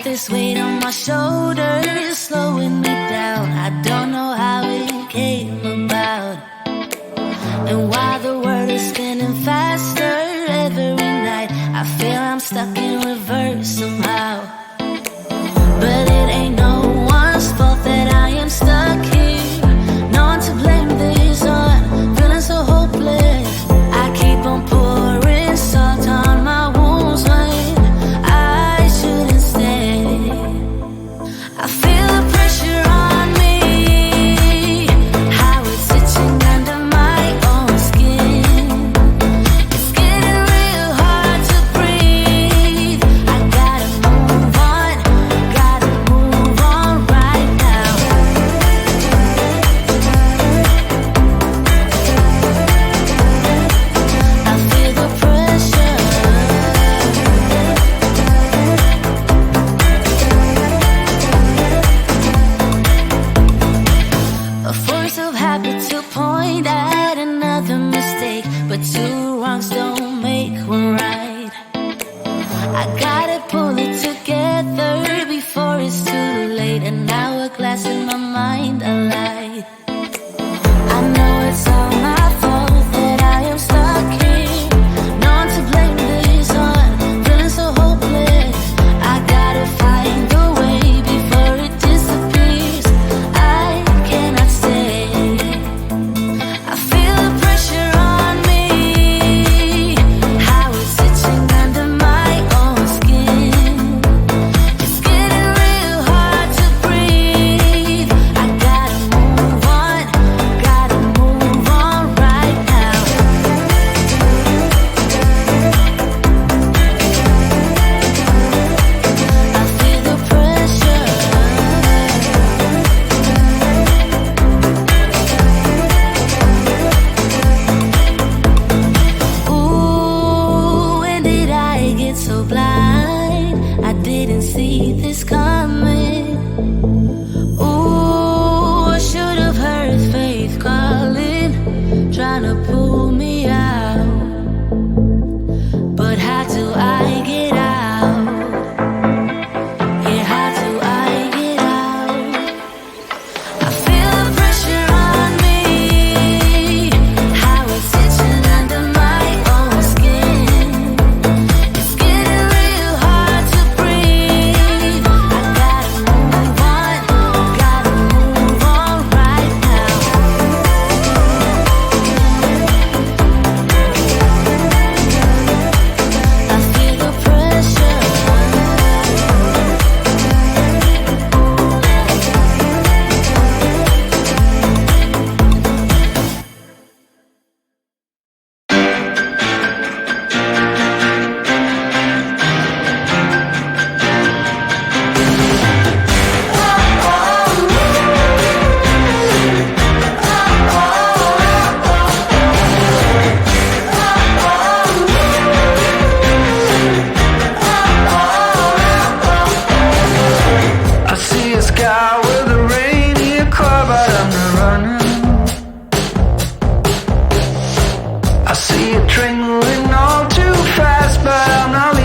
this weight on my shoulders, slowing me down. I don't know how it came about. And while the world is spinning faster every night, I feel I'm stuck in reverse somehow. But it ain't no one's fault that I am stuck here. No one to blame this on, feeling so hopeless. I keep on pouring salt on my wounds when I shouldn't stay. I feel the pressure on me, how it's itching under my own skin. It's getting real hard to breathe. I gotta move on right now. I feel the pressure. A force of habit to point at another mistake, but two wrongs don't make one right. I gotta pull it together before it's too late. An hourglass in my mind, a light. I know it's all my fault that I am stuck here. No one to blame this on, feeling so hopeless. I gotta find a way before it disappears. I cannot stay. I feel the pressure on me, how it's itching under my own skin. It's getting real hard to breathe. I gotta move on right now. I feel the pressure. Ooh, when did I get so blind? I didn't see this coming. Ooh, I should have heard faith calling, trying to pull me out. But how do I get out? Yeah, how do I get out? I feel the pressure on me, how it's itching under my own skin. It's getting real hard to breathe. I gotta move on right now. I feel the pressure. I see a sky with a rainy car, but I'm not running. I see a train moving all too fast, but I'm not